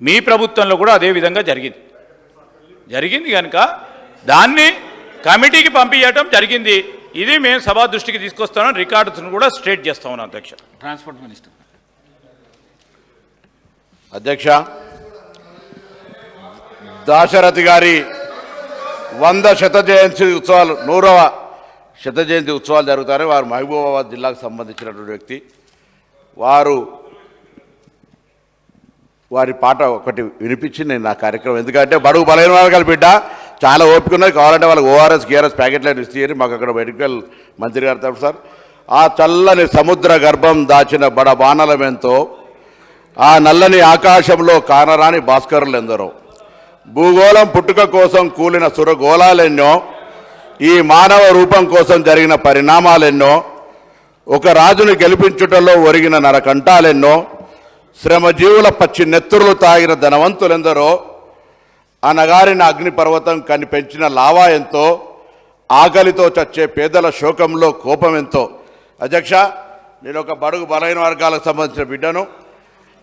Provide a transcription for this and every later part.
మీ ప్రభుత్వంలో కూడా అదే విధంగా జరిగింది కనుక దాన్ని కమిటీకి పంపించడం జరిగింది. ఇది మేము సభా దృష్టికి తీసుకొస్తాం, రికార్డును కూడా స్ట్రేట్ చేస్తా ఉన్నాం. అధ్యక్ష, ట్రాన్స్పోర్ట్ మినిస్టర్. అధ్యక్ష, దాశరథి గారి 100వ శత జయంతి ఉత్సవాలు 100వ శత జయంతి ఉత్సవాలు జరుగుతారు. వారు మహబూబాబాద్ జిల్లాకు సంబంధించినటువంటి వ్యక్తి. వారి పాట ఒకటి వినిపించి నేను నా కార్యక్రమం, ఎందుకంటే బడుగు బలైన వర్గాల బిడ్డ చాలా ఓపిక ఉన్నది, కావాలంటే వాళ్ళకి ఓఆర్ఎస్ కేఆర్ఎస్ ప్యాకెట్లను ఇస్తే మాకు అక్కడ మెడికల్ మంత్రి గారు తరపు సార్. ఆ చల్లని సముద్ర గర్భం దాచిన బడ బాణలమెంతో, ఆ నల్లని ఆకాశంలో కానరాని భాస్కరులు ఎందరో, భూగోళం పుట్టుక కోసం కూలిన సురగోళాలెన్నో, ఈ మానవ రూపం కోసం జరిగిన పరిణామాలెన్నో, ఒక రాజుని గెలిపించుటలో ఒరిగిన నరకంఠాలెన్నో, శ్రమజీవుల పచ్చి నెత్తురులు తాగిన ధనవంతులెందరో, అనగారిన అగ్నిపర్వతం కని పెంచిన లావా ఎంతో, ఆకలితో చచ్చే పేదల శోకంలో కోపం ఎంతో. అధ్యక్ష, నేను ఒక బడుగు బలైన వర్గాలకు సంబంధించిన బిడ్డను.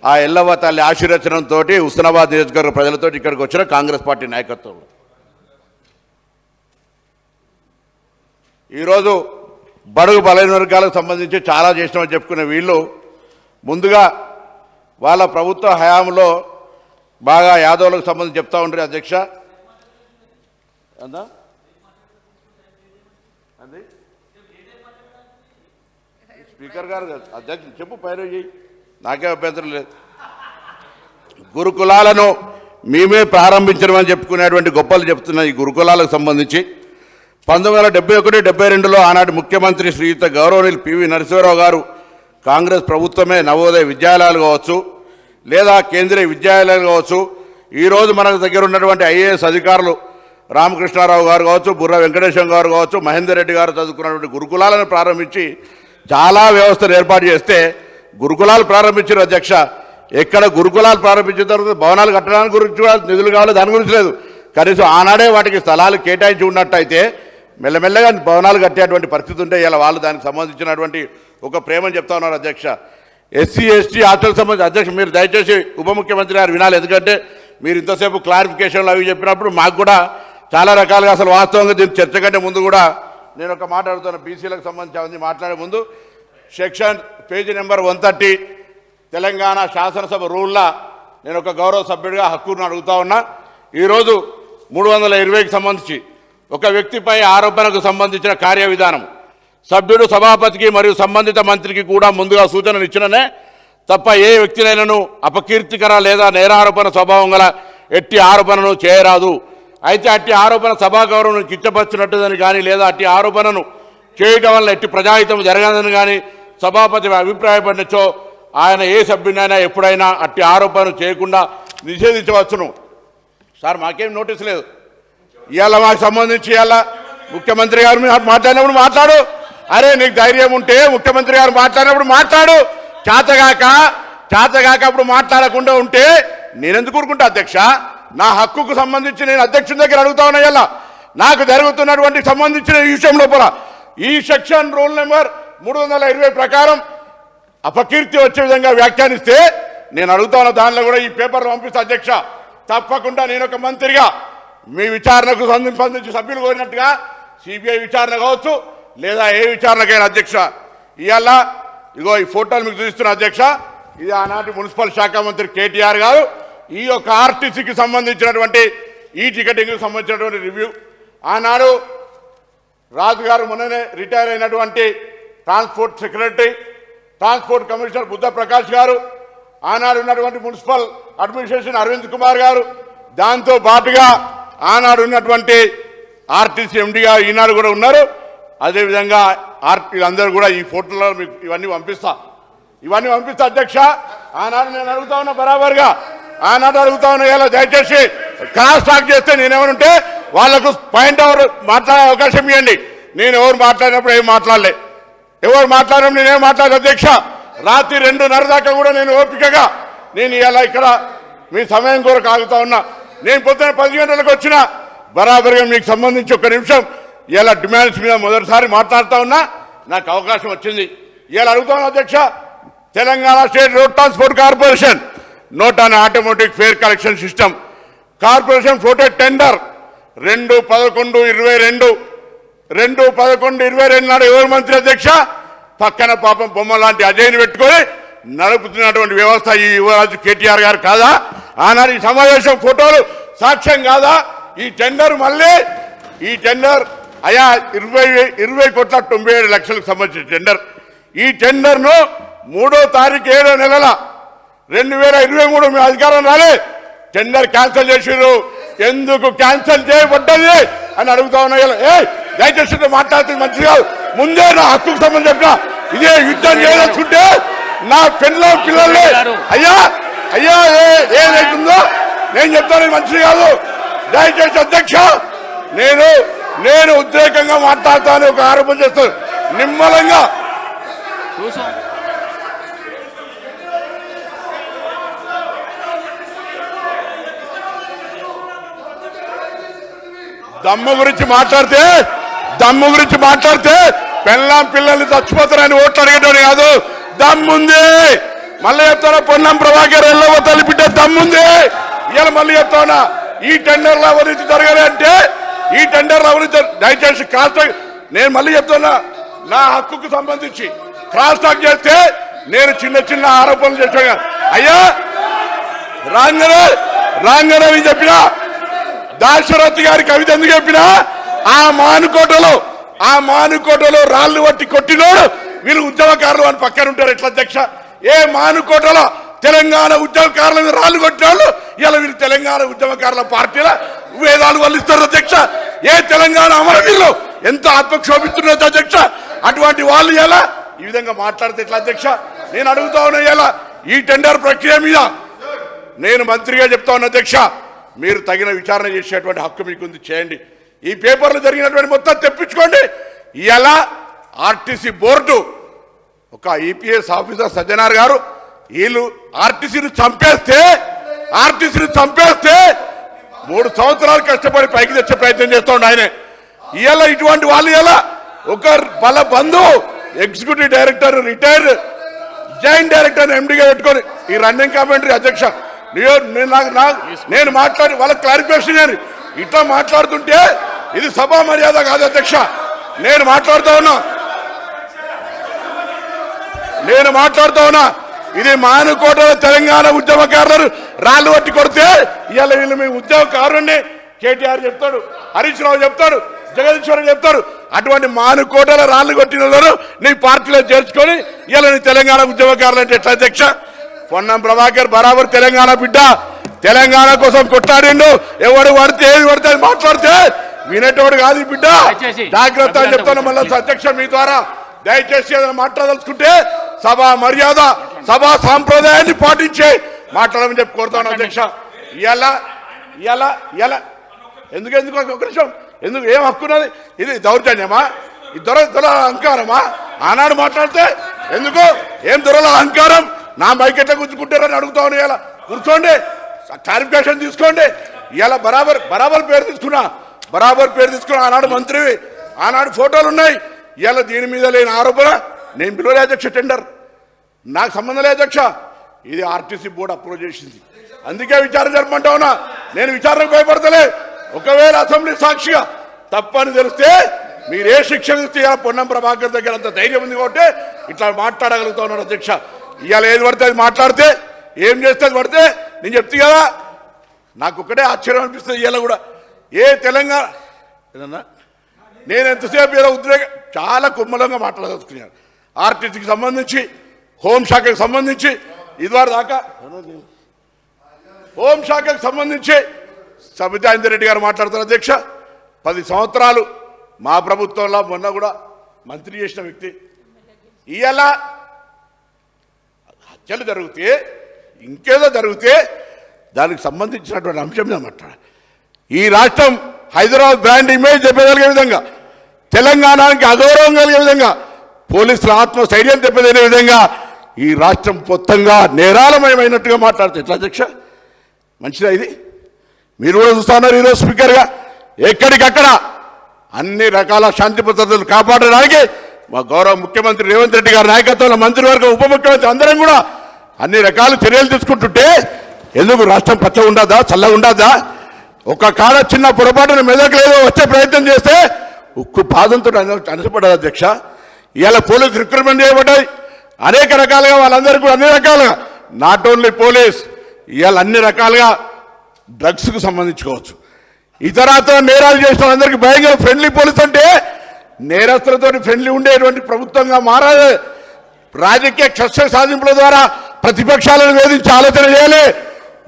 ఆ ఎల్లవ్వ తల్లి ఆశీర్వచనంతో హుస్నాబాద్ నియోజకవర్గ ప్రజలతో ఇక్కడికి వచ్చిన కాంగ్రెస్ పార్టీ నాయకత్వం. ఈరోజు బడుగు బలైన వర్గాలకు సంబంధించి చాలా చేసినామని చెప్పుకునే వీళ్ళు ముందుగా వాళ్ళ ప్రభుత్వ హయాంలో బాగా యాదవులకు సంబంధించి చెప్తా ఉంటారు. అధ్యక్ష, స్పీకర్ గారు అధ్యక్ష చెప్పు, పైరు చేయి, నాకే అభ్యంతరం లేదు. గురుకులాలను మేమే ప్రారంభించమని చెప్పుకునేటువంటి గొప్పలు చెప్తున్న ఈ గురుకులాలకు సంబంధించి 1971-72లో ఆనాటి ముఖ్యమంత్రి శ్రీయుత గౌరవనీయులు పివి నరసింహారావు గారు కాంగ్రెస్ ప్రభుత్వమే నవోదయ విద్యాలయాలు కావచ్చు, లేదా కేంద్రీయ విద్యాలయాలు కావచ్చు, ఈరోజు మనకు దగ్గర ఉన్నటువంటి ఐఏఎస్ అధికారులు రామకృష్ణారావు గారు కావచ్చు, బుర్ర వెంకటేశ్వర గారు కావచ్చు, మహేందర్ రెడ్డి గారు చదువుకున్నటువంటి గురుకులాలను ప్రారంభించి చాలా వ్యవస్థను ఏర్పాటు చేస్తే గురుకులాలు ప్రారంభించారు. అధ్యక్ష, ఎక్కడ గురుకులాలు ప్రారంభించిన తర్వాత భవనాలు కట్టడానికి గురించి నిధులు కావాలి, దాని గురించి లేదు. కనీసం ఆనాడే వాటికి స్థలాలు కేటాయించి ఉన్నట్టయితే మెల్లమెల్లగా భవనాలు కట్టేటువంటి పరిస్థితి ఉంటే ఇలా వాళ్ళు దానికి సంబంధించినటువంటి ఒక ప్రేమని చెప్తా ఉన్నారు. అధ్యక్ష, ఎస్సీ ఎస్టీ హాస్టల్ సంబంధించి అధ్యక్ష మీరు దయచేసి ఉప ముఖ్యమంత్రి గారు వినాలి. ఎందుకంటే మీరు ఇంతసేపు క్లారిఫికేషన్లు అవి చెప్పినప్పుడు మాకు కూడా చాలా రకాలుగా అసలు వాస్తవంగా దీని చర్చ కంటే ముందు కూడా నేను ఒక మాట అడుగుతాను. బీసీలకు సంబంధించి మాట్లాడే ముందు సెక్షన్ పేజీ నెంబర్ 130 తెలంగాణ శాసనసభ రూల్లా నేను ఒక గౌరవ సభ్యుడిగా హక్కును అడుగుతా ఉన్నా. ఈరోజు 320కి సంబంధించి ఒక వ్యక్తిపై ఆరోపణకు సంబంధించిన కార్యవిధానం సభ్యుడు సభాపతికి మరియు సంబంధిత మంత్రికి కూడా ముందుగా సూచనలు ఇచ్చిననే తప్ప ఏ వ్యక్తినైనాను అపకీర్తికర లేదా నేరారోపణ స్వభావం గల ఎట్టి ఆరోపణను చేయరాదు. అయితే అట్టి ఆరోపణ సభా గౌరవం కిచ్చపరిచినట్టుదని కానీ లేదా అట్టి ఆరోపణను చేయడం వల్ల ఎట్టి ప్రజాహితం జరగదని కానీ సభాపతి అభిప్రాయపడినచో ఆయన ఏ సభ్యునైనా ఎప్పుడైనా అట్టి ఆరోపణలు చేయకుండా నిషేధించవచ్చును. సార్ మాకేం నోటీస్ లేదు. ఇవాళ మాకు సంబంధించి ఇవాళ ముఖ్యమంత్రి గారు మాట్లాడినప్పుడు మాట్లాడు. అరే నీకు ధైర్యం ఉంటే ముఖ్యమంత్రి గారు మాట్లాడినప్పుడు మాట్లాడు. చేతగాక అప్పుడు మాట్లాడకుండా ఉంటే నేనెందుకు ఊరుకుంటా? అధ్యక్ష, నా హక్కుకు సంబంధించి నేను అధ్యక్షుని దగ్గర అడుగుతా ఉన్నా. ఇలా నాకు జరుగుతున్నటువంటి సంబంధించిన ఈ విషయం లోపల ఈ సెక్షన్ రూల్ నెంబర్ 320 ప్రకారం అపకీర్తి వచ్చే విధంగా వ్యాఖ్యానిస్తే నేను అడుగుతా ఉన్న దానిలో కూడా ఈ పేపర్లు పంపిస్తా. అధ్యక్ష, తప్పకుండా నేను ఒక మంత్రిగా మీ విచారణకు సంబంధించి సభ్యులు కోరినట్టుగా సిబిఐ విచారణ కావచ్చు లేదా ఏ విచారణకైనా అధ్యక్ష. ఇవాళ ఇగో ఈ ఫోటోలు మీకు చూపిస్తున్నా. అధ్యక్ష, ఇది ఆనాటి మున్సిపల్ శాఖ మంత్రి కేటీఆర్ గారు ఈ యొక్క ఆర్టీసీకి సంబంధించినటువంటి ఈ టికెటింగ్కి సంబంధించినటువంటి రివ్యూ. ఆనాడు రాజు గారు మొన్ననే రిటైర్ అయినటువంటి transport secretary, transport commissioner Buddha Prakash గారు, ఆనాడు ఉన్నటువంటి మున్సిపల్ అడ్మినిస్ట్రేషన్ అరవింద్ కుమార్ గారు, దాంతో పాటుగా ఆనాడు ఉన్నటువంటి ఆర్టీసీ ఎండి గారు ఈనాడు కూడా ఉన్నారు. అదేవిధంగా అందరూ కూడా ఈ ఫోటోలో మీకు ఇవన్నీ పంపిస్తా. అధ్యక్ష, ఆనాడు నేను అడుగుతా ఉన్నా బరాబర్గా, ఆనాడు అడుగుతా ఉన్నా. ఇలా దయచేసి క్రాస్ టాక్ చేస్తే నేనేమనుంటే వాళ్లకు పాయింట్ అవర్ మాట్లాడే అవకాశం ఇవ్వండి. నేను ఎవరు మాట్లాడినప్పుడు ఏం మాట్లాడలే, ఎవరు మాట్లాడినప్పుడు నేనేం మాట్లాడలేదు. అధ్యక్ష, రాత్రి 2:30 దాకా కూడా నేను ఓపికగా నేను ఇలా ఇక్కడ మీ సమయం కొరకు ఆగుతా ఉన్నా. నేను పొద్దున 10 గంటలకు వచ్చిన బరాబర్గా మీకు సంబంధించి ఒక నిమిషం ఇలా డిమాండ్స్ మీద మొదటిసారి మాట్లాడుతూ ఉన్నా. నాకు అవకాశం వచ్చింది. ఇలా అడుగుతా ఉన్నా. అధ్యక్ష, Telangana state road transport corporation note on automatic fair collection system, corporation floated tender 2/11/22 2/11/22 నాడు ఎవరు మంత్రి అధ్యక్ష? పక్కన పాపం బొమ్మ లాంటి అజయ్ని పెట్టుకొని నడుపుతున్నటువంటి వ్యవస్థ ఈ యువరాజు కేటీఆర్ గారు కాదా? ఆనాడు ఈ సమావేశం ఫోటోలు సాక్ష్యం కాదా? ఈ టెండర్ మళ్ళీ ఈ టెండర్ అయా 20,97,00,000కు సంబంధించిన టెండర్. ఈ టెండర్ను 3వ తారీఖు 7వ నెలల 2023 మీ అధికారం రాలే, టెండర్ క్యాన్సిల్ చేసిరు. ఎందుకు క్యాన్సిల్ చేయబడ్డది అని అడుగుతా ఉన్నా. దయచేసి మాట్లాడుతుంది మంచి కాదు. ముందే నా హక్కుకు సంబంధించి చెప్పిన ఇదే యుద్ధం చేయదలుచుకుంటే నా పిల్లల్ని అయ్యా అయ్యా ఏదైతుందో నేను చెప్తాను, మంచిది కాదు. దయచేసి అధ్యక్ష నేను ఉద్రేకంగా మాట్లాడతాను, ఒక ఆరోపణ చేస్తాను నిమ్మలంగా. దమ్ము గురించి మాట్లాడితే పిల్లల్ని చచ్చిపోతారని ఓట్లు అడిగేటోని కాదు. దమ్ముంది. మళ్ళీ చెప్తానా, పొన్నం ప్రభాకర్ ఎల్లవ తల్లిపిట్ట దమ్ముంది. ఇవాళ మళ్ళీ చెప్తానా, ఈ టెండర్ల అవినీతి జరగాలి అంటే ఈ టెండర్ల అవినీతి దయచేసి క్రాస్ టాక్. నేను మళ్ళీ చెప్తున్నా, నా హక్కుకు సంబంధించి క్రాస్ టాక్ చేస్తే నేను చిన్న ఆరోపణలు చేశాను. అయ్యా రాంగనే చెప్పిన దాశరథి గారి కవిత ఎందుకు చెప్పినా, ఆ మానుకోటలో రాళ్ళు పట్టి కొట్టినోడు వీళ్ళు ఉద్యమకారులు అని పక్కన ఉంటారు. ఎట్లా అధ్యక్ష? ఏ మానుకోటలో తెలంగాణ ఉద్యమకారులను రాళ్ళు కొట్టినోళ్ళు ఇలా వీళ్ళు తెలంగాణ ఉద్యమకారుల పార్టీల వేదాలు వల్లిస్తారు అధ్యక్ష. ఏ తెలంగాణ అమరవీరులు ఎంత ఆత్మక్షోభిస్తున్నారు అధ్యక్ష. అటువంటి వాళ్ళు ఎలా ఈ విధంగా మాట్లాడితే ఎట్లా అధ్యక్ష? నేను అడుగుతా ఉన్నా, ఎలా ఈ టెండర్ ప్రక్రియ మీద నేను మంత్రిగా చెప్తా ఉన్నా అధ్యక్ష, మీరు తగిన విచారణ చేసేటువంటి హక్కు మీకుంది, చేయండి. ఈ పేపర్లు జరిగినటువంటి మొత్తం తెప్పించుకోండి. ఇలా ఆర్టీసీ బోర్డు ఒక ఈపీఎస్ ఆఫీసర్ సజ్జనార్ గారు వీళ్ళు ఆర్టీసీని చంపేస్తే 3 సంవత్సరాలు కష్టపడి పైకి తెచ్చే ప్రయత్నం చేస్తూ ఆయనే. ఇలా ఇటువంటి వాళ్ళు ఇలా ఒక బల బంధువు executive director retired joint director ఎండీగా పెట్టుకొని ఈ రన్నింగ్ కామెంటరీ అధ్యక్ష నేను మాట్లాడి వాళ్ళకి క్లారిఫికేషన్ అని ఇట్లా మాట్లాడుతుంటే ఇది సభా మర్యాద కాదు అధ్యక్ష. నేను మాట్లాడుతూ ఉన్నా ఇది మానుకోటలో తెలంగాణ ఉద్యమకారులను రాళ్ళు పట్టి కొడితే ఇవాళ వీళ్ళు మీ ఉద్యమకారుణ్ణి కేటీఆర్ చెప్తాడు, హరీష్ రావు చెప్తాడు, జగదీశ్వర్ చెప్తారు. అటువంటి మానుకోటలో రాళ్ళు కొట్టిన వాళ్ళు నీ పార్టీలో చేర్చుకొని ఇవాళ నీ తెలంగాణ ఉద్యమకారులు అంటే ఎట్లా అధ్యక్ష? పొన్నం ప్రభాకర్ బరాబర్ తెలంగాణ బిడ్డ, తెలంగాణ కోసం కొట్లాడిండు. ఎవడు పడితే ఏది పడితే అది మాట్లాడితే వినేటోడు కాదు ఈ బిడ్డ. జాగ్రత్త అని చెప్తాను మళ్ళీ అధ్యక్ష మీ ద్వారా. దయచేసి ఏదైనా మాట్లాడాల్సుకుంటే సభా మర్యాద సభా సాంప్రదాయాన్ని పాటించే మాట్లాడమని చెప్పి కోరుతాను అధ్యక్ష. ఇలా ఎందుకు ఒక నిమిషం, ఎందుకు ఏం హక్కున్నది? ఇది దౌర్జన్యమా? ఈ దొరల అహంకారమా? ఆనాడు మాట్లాడితే ఎందుకు ఏం దొరల అహంకారం? నా మైకెట్లా గుంజుకుంటారని అడుగుతాను. ఇలా కూర్చోండి, క్లారిఫికేషన్ తీసుకోండి. ఇలా బరాబర్ పేరు తీసుకున్నా ఆనాడు మంత్రివి, ఆనాడు ఫోటోలు ఉన్నాయి. ఇలా దీని మీద లేని ఆరోపణ నేను పిలువలే అధ్యక్ష. టెండర్ నాకు సంబంధం లేదు అధ్యక్ష. ఇది ఆర్టీసీ బోర్డు అప్రూవ్ చేసింది, అందుకే విచారణ జరపమంటా ఉన్నా. నేను విచారణకు భయపడతలే. ఒకవేళ అసెంబ్లీ సాక్షిగా తప్పని తెలిస్తే మీరు ఏ శిక్ష ఇస్తే పొన్నం ప్రభాకర్ దగ్గర అంత ధైర్యం ఉంది కాబట్టి ఇట్లా మాట్లాడగలుగుతా ఉన్నాడు అధ్యక్ష. ఇవాళ ఏది పడితే అది మాట్లాడితే ఏం చేస్తే అది పడితే నేను చెప్తే కదా, నాకు ఒక్కటే ఆశ్చర్యం అనిపిస్తుంది. ఇవాళ కూడా ఏ తెలంగాణ ఏదన్నా నేను ఎంతసేపు ఏదో ఉద్రేకం చాలా కుమ్మలంగా మాట్లాడదలుచుకున్నాను. ఆర్టీసీకి సంబంధించి, హోంశాఖకు సంబంధించి ఇదివరకు దాకా హోంశాఖకు సంబంధించి సబితా ఇంద్రెడ్డి గారు మాట్లాడుతారు అధ్యక్ష. 10 సంవత్సరాలు మా ప్రభుత్వంలో మొన్న కూడా మంత్రి చేసిన వ్యక్తి. ఇవాళ హత్యలు జరిగితే ఇంకేదో జరిగితే దానికి సంబంధించినటువంటి అంశం మీద మాట్లాడాలి. ఈ రాష్ట్రం హైదరాబాద్ బ్రాండ్ ఇమేజ్ దెబ్బగలిగే విధంగా, తెలంగాణకి అగౌరవం కలిగే విధంగా, పోలీసుల ఆత్మస్థైర్యం దెబ్బతినే విధంగా ఈ రాష్ట్రం మొత్తంగా నేరాలమయమైనట్టుగా మాట్లాడితే ఎట్లా అధ్యక్ష? మంచిదా ఇది? మీరు కూడా చూస్తున్నారు ఈరోజు స్పీకర్గా ఎక్కడికక్కడ అన్ని రకాల శాంతి భద్రతలు కాపాడడానికి మా గౌరవ ముఖ్యమంత్రి రేవంత్ రెడ్డి గారి నాయకత్వంలో మంత్రివర్గం, ఉప ముఖ్యమంత్రి అందరం కూడా అన్ని రకాల చర్యలు తీసుకుంటుంటే ఎందుకు రాష్ట్రం పచ్చ ఉండదా చల్ల ఉండదా? ఒక కాడ చిన్న పొరపాటున మెదక్ లేదో వచ్చే ప్రయత్నం చేస్తే ఉక్కు పాదంతో అనసపడ్డది అధ్యక్ష. ఇవాళ పోలీస్ రిక్రూట్మెంట్ చేయబడ్డాయి అనేక రకాలుగా, వాళ్ళందరికీ కూడా అన్ని రకాలుగా, నాట్ ఓన్లీ పోలీస్, ఇవాళ అన్ని రకాలుగా డ్రగ్స్కు సంబంధించుకోవచ్చు, ఇతరత్ర నేరాలు చేసిన వాళ్ళందరికీ భయంగా ఫ్రెండ్లీ పోలీస్ అంటే నేరస్తులతో ఫ్రెండ్లీ ఉండేటువంటి ప్రభుత్వంగా మారాలి. రాజకీయ కక్ష సాధింపుల ద్వారా ప్రతిపక్షాలను వేధించి ఆలోచన చేయాలి.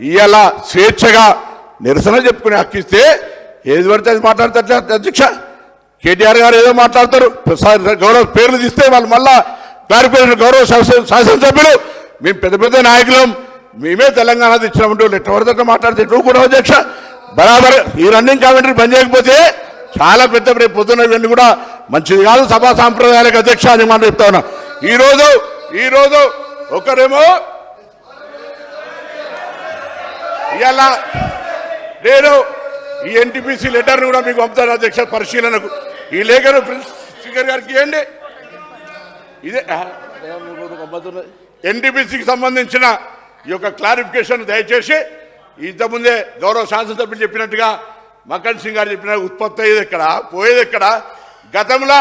ఇవాళ స్వేచ్ఛగా నిరసన చెప్పుకునే హక్కు ఇస్తే ఏది పడితే అది మాట్లాడతారు అధ్యక్ష. కేటీఆర్ గారు ఏదో మాట్లాడతారు, గౌరవ పేర్లు తీస్తే వాళ్ళు మళ్ళా క్లారిఫికేషన్, గౌరవ శాసనసభ్యులు మేము పెద్ద పెద్ద నాయకులం, మేమే తెలంగాణ తెచ్చినామంటూ ఎట్లా పడితే మాట్లాడితే ఎటు కూడా అధ్యక్ష. బరాబర్ ఈ రన్నింగ్ కామెంటరీ బంద్ చేయకపోతే చాలా పెద్ద రేపు పొద్దున్న వెళ్ళి కూడా మంచిది కాదు సభా సాంప్రదాయాలకు అధ్యక్ష అని మాట చెప్తా ఉన్నా. ఈరోజు ఒకరేమో ఇవాళ నేను ఈ ఎన్టీపీసీ లెటర్ని కూడా మీకు పంపుతాను అధ్యక్ష పరిశీలనకు. ఈ లేఖను స్పీకర్ గారికి ఇవ్వండి. ఇదే ఎన్టీపీసీకి సంబంధించిన ఈ యొక్క క్లారిఫికేషన్ దయచేసి ఇంతకుముందే గౌరవ శాసనసభ్యులు చెప్పినట్టుగా మక్కన్ సింగ్ గారు చెప్పిన ఉత్పత్తి అయ్యేది ఎక్కడ, పోయేది ఎక్కడ? గతంలో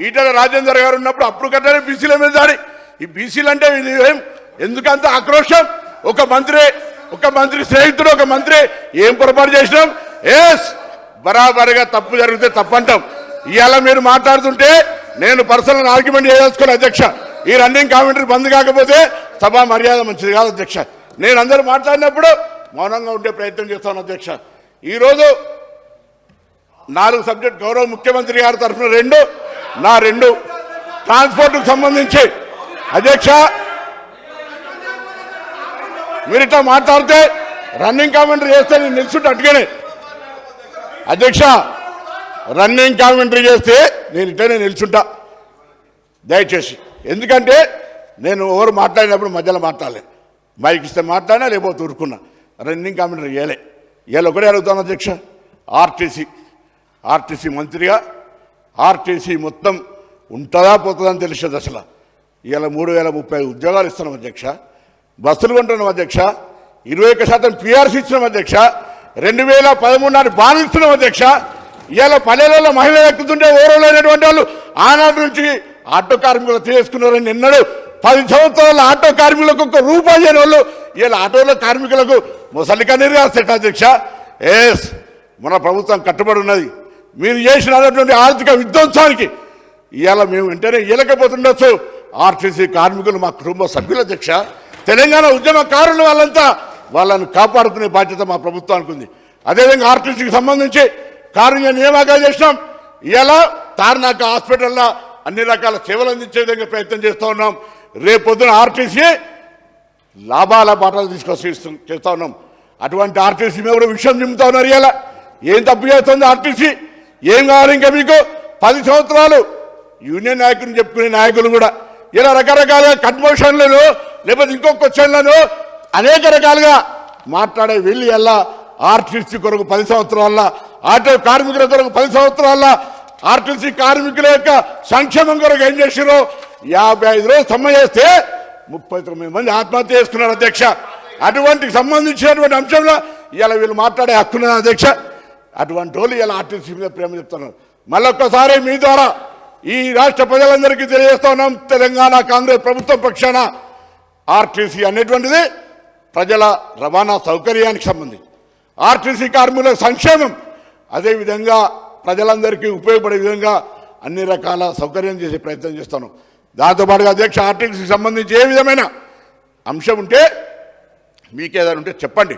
ఈటల రాజేందర్ గారు ఉన్నప్పుడు అప్పుడు కట్టాలి బీసీల మీద దాడి. ఈ బీసీలు అంటే ఎందుకంత ఆక్రోషం? ఒక మంత్రి స్నేహితుడు, ఒక మంత్రి ఏం పొరపాటు చేసినాం? బరాబరిగా తప్పు జరిగితే తప్పంటాం. ఇవాళ మీరు మాట్లాడుతుంటే నేను పర్సనల్ ఆర్గ్యుమెంట్ చేయదలుచుకోవాలి అధ్యక్ష. ఈ రన్నింగ్ కామెంటరీ బంద్ కాకపోతే సభా మర్యాద మంచిది కాదు అధ్యక్ష. నేను అందరూ మాట్లాడినప్పుడు మౌనంగా ఉండే ప్రయత్నం చేస్తాను అధ్యక్ష. ఈరోజు 4 సబ్జెక్ట్ గౌరవ ముఖ్యమంత్రి గారి తరఫున 2, నా 2 ట్రాన్స్పోర్ట్కు సంబంధించి అధ్యక్ష మీరు ఇట్లా మాట్లాడితే రన్నింగ్ కామెంటరీ చేస్తే నేను నిల్చుంటే అట్టుగానే అధ్యక్ష, రన్నింగ్ కామెంటరీ చేస్తే నేను ఇట్లనే నిల్చుంటా దయచేసి. ఎందుకంటే నేను ఎవరు మాట్లాడినప్పుడు మధ్యలో మాట్లాడలేదు, మైక్ ఇస్తే మాట్లాడినా లేకపోతే ఊరుకున్నా. రన్నింగ్ కామెంటరీ చేయలే. ఇవాళ ఒకటే అడుగుతాను అధ్యక్ష, ఆర్టీసీ మంత్రిగా ఆర్టీసీ మొత్తం ఉంటుందా పోతుందని తెలిసే దశలో ఇవాళ 3030 ఉద్యోగాలు ఇస్తున్నాం అధ్యక్ష. బస్సులు కొంటున్నాం అధ్యక్ష. 21% పీఆర్సీ ఇచ్చినాం అధ్యక్ష. 2013 నాటి బాగా ఇస్తున్నాం అధ్యక్ష. ఇవాళ పల్లెలలో మహిళలు ఎక్కుతుంటే ఓరలేనటువంటి వాళ్ళు ఆనాటి నుంచి ఆటో కార్మికులు తీసుకున్నారని నిన్నడు 10 సంవత్సరాల ఆటో కార్మికులకు ₹1 చేయని వాళ్ళు ఇవాళ ఆటోలో కార్మికులకు ముసలి కన్నీరు కాస్తాయి అధ్యక్ష. మన ప్రభుత్వం కట్టుబడి ఉన్నది. మీరు చేసినటువంటి ఆర్థిక విధ్వంసానికి ఇవాళ మేము వెంటనే ఇవ్వలేకపోతుండొచ్చు. ఆర్టీసీ కార్మికులు మా కుటుంబ సభ్యుల అధ్యక్ష, తెలంగాణ ఉద్యమకారులు వాళ్ళని కాపాడుకునే బాధ్యత మా ప్రభుత్వానికి ఉంది. అదేవిధంగా ఆర్టీసీకి సంబంధించి కారుణ్య నియామకాలు చేసినాం. ఇలా తార్నాక హాస్పిటల్లో అన్ని రకాల సేవలు అందించే విధంగా ప్రయత్నం చేస్తూ ఉన్నాం. రేపొద్దున ఆర్టీసీ లాభాల బాటలు చేస్తూ ఉన్నాం. అటువంటి ఆర్టీసీ మీద కూడా విషయం నింపుతా ఉన్నారు. ఇలా ఏం తప్పు చేస్తుంది ఆర్టీసీ? ఏం కావాలి ఇంకా మీకు? 10 సంవత్సరాలు యూనియన్ నాయకులు చెప్పుకునే నాయకులు కూడా ఇలా రకరకాలుగా కన్మోషన్లను లేకపోతే ఇంకో క్వశ్చన్లను అనేక రకాలుగా మాట్లాడే వెళ్ళి ఎలా ఆర్టీసీ కొరకు 10 సంవత్సరాల, ఆటో కార్మికుల కొరకు 10 సంవత్సరాల, ఆర్టీసీ కార్మికుల యొక్క సంక్షేమం కొరకు ఏం చేసిరో 55 రోజులు సమ్మె చేస్తే 39 మంది ఆత్మహత్య చేసుకున్నారు అధ్యక్ష. అటువంటి సంబంధించినటువంటి అంశంలో ఇలా వీళ్ళు మాట్లాడే హక్కున్నారు అధ్యక్ష. అటువంటి వాళ్ళు ఇలా ఆర్టీసీ మీద ప్రేమ చెప్తున్నారు. మళ్ళొక్కసారి మీ ద్వారా ఈ రాష్ట్ర ప్రజలందరికీ తెలియజేస్తా ఉన్నాం, తెలంగాణ కాంగ్రెస్ ప్రభుత్వం పక్షాన ఆర్టీసీ అనేటువంటిది ప్రజల రవాణా సౌకర్యానికి సంబంధించి, ఆర్టీసీ కార్మికుల సంక్షేమం, అదేవిధంగా ప్రజలందరికీ ఉపయోగపడే విధంగా అన్ని రకాల సౌకర్యం చేసే ప్రయత్నం చేస్తాను. దాంతోపాటుగా అధ్యక్ష ఆర్టీసీకి సంబంధించి ఏ విధమైన అంశం ఉంటే మీకేదైనా ఉంటే చెప్పండి,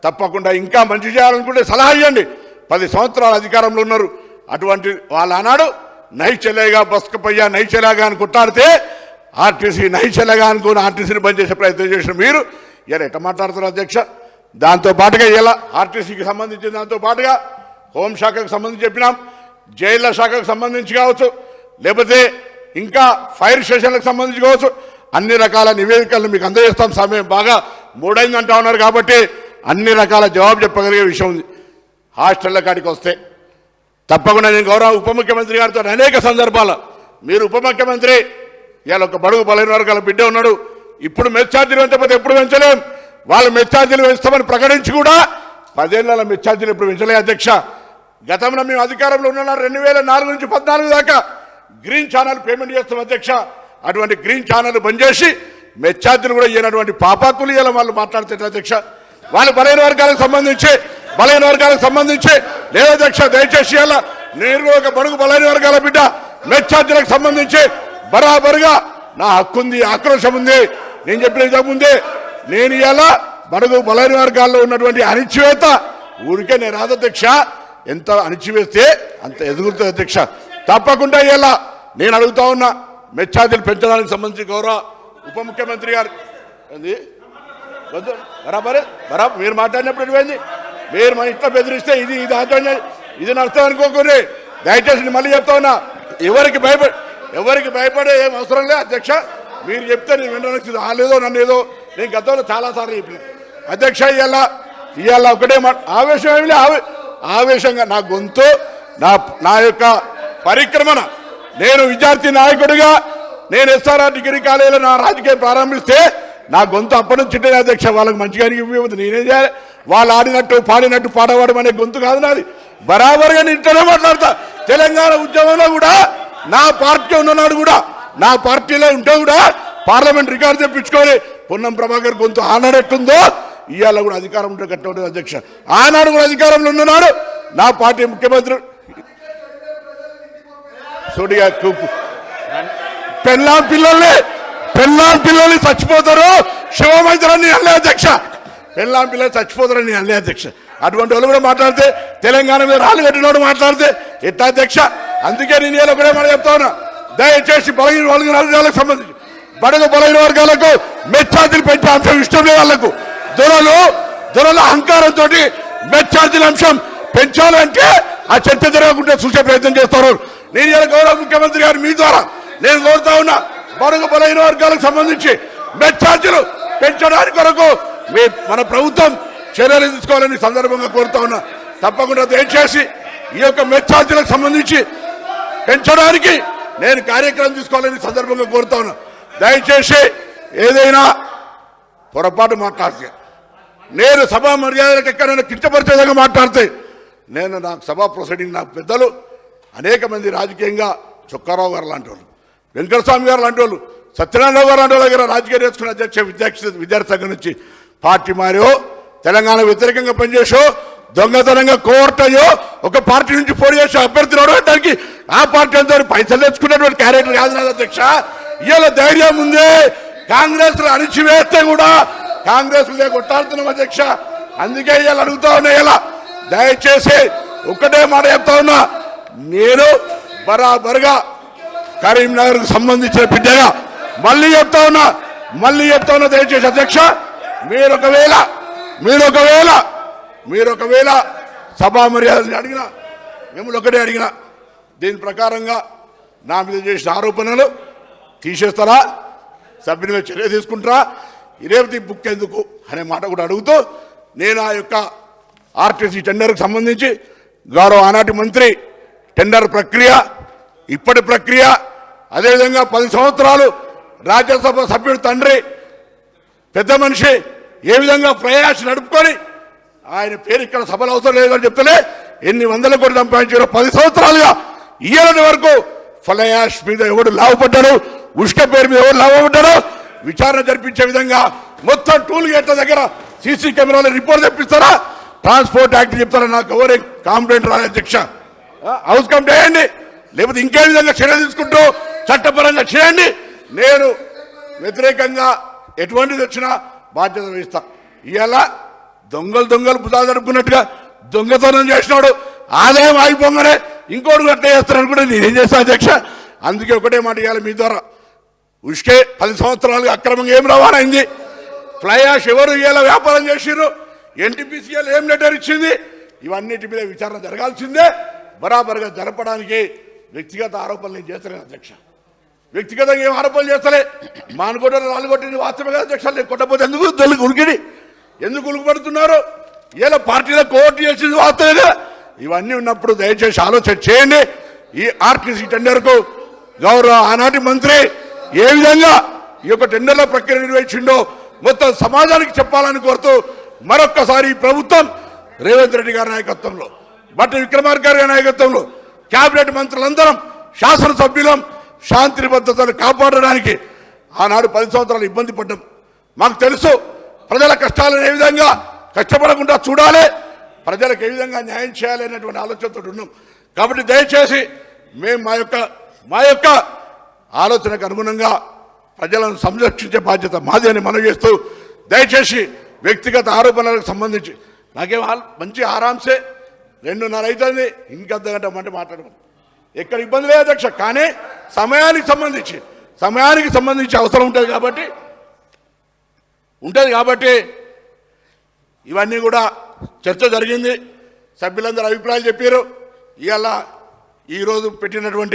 తప్పకుండా ఇంకా మంచి చేయాలనుకుంటే సలహా ఇవ్వండి. 10 సంవత్సరాల అధికారంలో ఉన్నారు. అటువంటి వాళ్ళ ఆనాడు నై చెల్లేగా బస్కపోయ్యా నై చెల్లాగా అని కొట్టాడితే ఆర్టీసీ నై చెల్లగా అనుకుని ఆర్టీసీని బంద్ చేసే ప్రయత్నం చేసిన మీరు ఇలా ఎట్లా మాట్లాడుతున్నారు అధ్యక్ష? దాంతోపాటుగా ఇలా ఆర్టీసీకి సంబంధించిన దాంతోపాటుగా హోంశాఖకు సంబంధించి చెప్పినాం, జైళ్ల శాఖకు సంబంధించి కావచ్చు, లేకపోతే ఇంకా ఫైర్ స్టేషన్లకు సంబంధించి కావచ్చు, అన్ని రకాల నివేదికలను మీకు అందజేస్తాం. సమయం బాగా 3 అయిందంటా ఉన్నారు కాబట్టి అన్ని రకాల జవాబు చెప్పగలిగే విషయం ఉంది. హాస్టళ్ల కాడికి వస్తే తప్పకుండా నేను గౌరవ ఉప ముఖ్యమంత్రి గారితో అనేక సందర్భాల్లో, మీరు ఉప ముఖ్యమంత్రి, ఇవాళ ఒక బడుగు బలైన వర్గాల బిడ్డ ఉన్నాడు, ఇప్పుడు మెస్ ఛార్జీలు పెంచకపోతే ఎప్పుడు పెంచలేం. వాళ్ళు మెస్ ఛార్జీలు పెంచుతామని ప్రకటించి కూడా 10 ఏళ్ల మెస్ ఛార్జీలు ఎప్పుడు పెంచలే అధ్యక్ష. గతంలో మేము అధికారంలో ఉన్న 2004 నుంచి 14 దాకా గ్రీన్ ఛానల్ పేమెంట్ చేస్తాం అధ్యక్ష. అటువంటి గ్రీన్ ఛానల్ బంద్ చేసి మెస్ ఛార్జీలు కూడా ఇవ్వనటువంటి పాపాకులు ఇలా వాళ్ళు మాట్లాడుతారు అధ్యక్ష. వాళ్ళు బలైన వర్గాలకు సంబంధించి లేదా అధ్యక్ష, దయచేసి ఇలా నేను ఒక బడుగు బలైన వర్గాల బిడ్డ మెస్ ఛార్జీలకు సంబంధించి బరాబరుగా నా హక్కు ఉంది, ఆక్రోశం ఉంది. నేను చెప్పిన ఇంతకుముందే నేను ఇలా బడుగు బలైన వర్గాల్లో ఉన్నటువంటి అణిచివేత ఊరికే నేను రాదు అధ్యక్ష. ఎంత అణిచివేస్తే అంత ఎదుగుతుంది అధ్యక్ష. తప్పకుండా ఇలా నేను అడుగుతా ఉన్నా, మెస్ ఛార్జీలు పెంచడానికి సంబంధించి గౌరవ ఉప ముఖ్యమంత్రి గారు బరాబర్ మీరు మాట్లాడినప్పుడు ఎటువైంది? మీరు మన ఇట్లా బెదిరిస్తే ఇది నష్టం అనుకోకూరి. దయచేసి మళ్ళీ చెప్తా ఉన్నా, ఎవరికి భయపడే ఏం అవసరం లేదు అధ్యక్ష. మీరు చెప్తే నేను వినడానికి రాలేదో నన్ను ఏదో నేను గతంలో చాలాసార్లు చెప్పిన అధ్యక్ష. ఇవాళ ఒకటే ఆవేశం ఏమి లేదు, ఆవేశంగా నా గొంతు నా యొక్క పరిక్రమణ, నేను విద్యార్థి నాయకుడిగా నేను ఎస్ఆర్ఆర్ డిగ్రీ కాలేజీలో నా రాజకీయం ప్రారంభిస్తే నా గొంతు అప్పటి నుంచి ఉంటుంది అధ్యక్ష. వాళ్ళకి మంచిగా ఇవ్వదు, నేనేం చేయాలి? వాళ్ళు ఆడినట్టు పాడినట్టు పాడవాడడం అనే గొంతు కాదు నాది. బరాబర్గా నేను ఇంటనే మాట్లాడతా. తెలంగాణ ఉద్యమంలో కూడా నా పార్టీ ఉన్ననాడు కూడా, నా పార్టీలో ఉంటే కూడా పార్లమెంట్ రికార్డు తెప్పించుకొని పొన్నం ప్రభాకర్ గొంతు ఆనాడెట్టుందో ఇవాళ కూడా అధికారం ఉంటే కట్ట ఉంటుంది అధ్యక్ష. ఆనాడు కూడా అధికారంలో ఉన్ననాడు నా పార్టీ ముఖ్యమంత్రి సోనియా చూపు పెళ్ళాం పిల్లల్ని చచ్చిపోతారు శివమైతారని అల్లే అధ్యక్ష. పెళ్ళాం పిల్లలు చచ్చిపోతారని అల్లే అధ్యక్ష. అటువంటి వాళ్ళు కూడా మాట్లాడితే, తెలంగాణ మీద రాళ్ళు కట్టినోడు మాట్లాడితే ఎట్లా అధ్యక్ష? అందుకే నేను ఇలా ఒకటే మాట చెప్తా ఉన్నా, దయచేసి బలహీన వర్గాలకు సంబంధించి బడుగు బలహీన వర్గాలకు మెస్ ఛార్జీలు పెంచే అంశం ఇష్టం లేదు. వాళ్లకు దొరల అహంకారంతో మెస్ ఛార్జీల అంశం పెంచాలంటే ఆ చర్చ జరగకుండా చూసే ప్రయత్నం చేస్తారు. నేను ఇలా గౌరవ ముఖ్యమంత్రి గారు మీ ద్వారా నేను కోరుతా ఉన్నా, బడుగు బలహీన వర్గాలకు సంబంధించి మెస్ ఛార్జీలు పెంచడానికి కొరకు మన ప్రభుత్వం చర్యలు తీసుకోవాలని సందర్భంగా కోరుతా ఉన్నా. తప్పకుండా దయచేసి ఈ యొక్క మెస్ ఛార్జీలకు సంబంధించి పెంచడానికి నేను కార్యక్రమం తీసుకోవాలని సందర్భంగా కోరుతా ఉన్నా. దయచేసి ఏదైనా పొరపాటు మాట్లాడితే, నేను సభా మర్యాదలకు ఎక్కడైనా కించపరిచే విధంగా మాట్లాడితే నాకు సభా ప్రొసీడింగ్ నాకు పెద్దలు అనేక మంది రాజకీయంగా చొక్కారావు గారు లాంటి వాళ్ళు, వెంకటస్వామి గారు లాంటి వాళ్ళు, సత్యనారాయణ గారు లాంటి వాళ్ళ దగ్గర రాజకీయ నేర్చుకున్న అధ్యక్ష విద్యార్థి సంఘం నుంచి పార్టీ మారో, తెలంగాణ వ్యతిరేకంగా పనిచేసో, దొంగతనంగా కోర్టు అయ్యో, ఒక పార్టీ నుంచి పోటీ చేసి అభ్యర్థి రావడానికి ఆ పార్టీ అంతా పైసలు తెచ్చుకున్నటువంటి క్యారెక్టర్ కాదు నాది అధ్యక్ష. ఇలా ధైర్యం ఉంది. కాంగ్రెస్ అణిచివేస్తే కూడా కాంగ్రెస్ కొట్టాడుతున్నాం అధ్యక్ష. అందుకే ఇలా అడుగుతా ఉన్నా. ఇలా దయచేసి ఒక్కటే మాట చెప్తా ఉన్నా, నేను బరాబరుగా కరీంనగర్కు సంబంధించిన బిడ్డగా మళ్ళీ చెప్తా ఉన్నా దయచేసి అధ్యక్ష, మీరొకవేళ సభా మర్యాదలు అడిగినా, మిమ్మల్ని ఒకటే అడిగినా, దీని ప్రకారంగా నా మీద చేసిన ఆరోపణలు తీసేస్తారా, సభ్యుని మీద చర్య తీసుకుంటారా, ఇరేవతి బుక్ ఎందుకు అనే మాట కూడా అడుగుతూ, నేను ఆ యొక్క ఆర్టీసీ టెండర్కి సంబంధించి గౌరవ ఆనాటి మంత్రి టెండర్ ప్రక్రియ, ఇప్పటి ప్రక్రియ, అదేవిధంగా 10 సంవత్సరాలు రాజ్యసభ సభ్యుడు తండ్రి పెద్ద మనిషి ఏ విధంగా ప్రయాస నడుపుకొని ఆయన పేరు ఇక్కడ సభలు అవసరం లేదని చెప్తలే ఎన్ని వందల కోట్లు సంపాదించారో 10 సంవత్సరాలుగా ఇయ్యాలని వరకు ఫలయాష్ మీద ఎవడు లాభపడ్డాడు, ఉష్క పేరు మీద ఎవరు లాభపడ్డాడు విచారణ జరిపించే విధంగా మొత్తం టూల్ గేట్ల దగ్గర సీసీ కెమెరాల రిపోర్ట్ తెప్పిస్తారా, ట్రాన్స్పోర్ట్ యాక్ట్ చెప్తారా, నాకు ఎవరే కాంప్లైంట్ రాలే అధ్యక్ష. హౌస్ కమిటీ చేయండి, లేకపోతే ఇంకే విధంగా చర్య తీసుకుంటూ చట్టపరంగా చేయండి. నేను వ్యతిరేకంగా ఎటువంటిది వచ్చినా బాధ్యత వహిస్తా. ఇవాళ దొంగలు బుధాలు జరుపుకున్నట్టుగా దొంగతనం చేసినాడు, ఆదాయం ఆగిపోగానే ఇంకోటి అట్లా చేస్తారని కూడా నేనేం చేస్తాను అధ్యక్ష. అందుకే ఒకటే మాట ఇవ్వాలి మీ ద్వారా, ఉష్కే 10 సంవత్సరాలుగా అక్రమంగా ఏం రవాణా అయింది, ఫ్లై యాష్ ఎవరు ఇవాళ వ్యాపారం చేసిర్రు, ఎన్టీపీసీఎల్ ఏం లెటర్ ఇచ్చింది, ఇవన్నిటి మీద విచారణ జరగాల్సిందే. బరాబరుగా జరపడానికి వ్యక్తిగత ఆరోపణలు నేను చేస్తలేను అధ్యక్ష. వ్యక్తిగతంగా ఏం ఆరోపణలు చేస్తలే, మానుకోవడం రాళ్ళు కొట్టింది వాస్తవమే కదా అధ్యక్ష. నేను కొట్టకపోతే ఎందుకు ఉలికిపడుతున్నారు? ఇలా పార్టీలో కోర్టు చేసింది వాస్తవమే కదా. ఇవన్నీ ఉన్నప్పుడు దయచేసి ఆలోచన చేయండి. ఈ ఆర్టీసీ టెండర్కు గౌరవ ఆనాటి మంత్రి ఏ విధంగా ఈ యొక్క టెండర్ల ప్రక్రియ నిర్వహించిండో మొత్తం సమాజానికి చెప్పాలని కోరుతూ మరొక్కసారి ఈ ప్రభుత్వం రేవంత్ రెడ్డి గారి నాయకత్వంలో, బట్టి విక్రమార్క గారి నాయకత్వంలో కేబినెట్ మంత్రులందరం శాసనసభ్యులం శాంతి భద్రతను కాపాడడానికి ఆనాడు 10 సంవత్సరాలు ఇబ్బంది పడ్డాం. మాకు తెలుసు ప్రజల కష్టాలను ఏ విధంగా కష్టపడకుండా చూడాలి, ప్రజలకు ఏ విధంగా న్యాయం చేయాలి అనేటువంటి ఆలోచనతో ఉన్నాం. కాబట్టి దయచేసి మేము మా యొక్క ఆలోచనకు అనుగుణంగా ప్రజలను సంరక్షించే బాధ్యత మాది అని మనవి చేస్తూ, దయచేసి వ్యక్తిగత ఆరోపణలకు సంబంధించి నాకేం మంచి ఆరాంసే 2:30 అవుతుంది, ఇంక అర్ధగంట అంటే మాట్లాడమని ఎక్కడ ఇబ్బంది లేదు అధ్యక్ష. కానీ సమయానికి సంబంధించి అవసరం ఉంటుంది కాబట్టి ఇవన్నీ కూడా చర్చ జరిగింది. సభ్యులందరూ అభిప్రాయాలు చెప్పారు. ఈరోజు పెట్టినటువంటి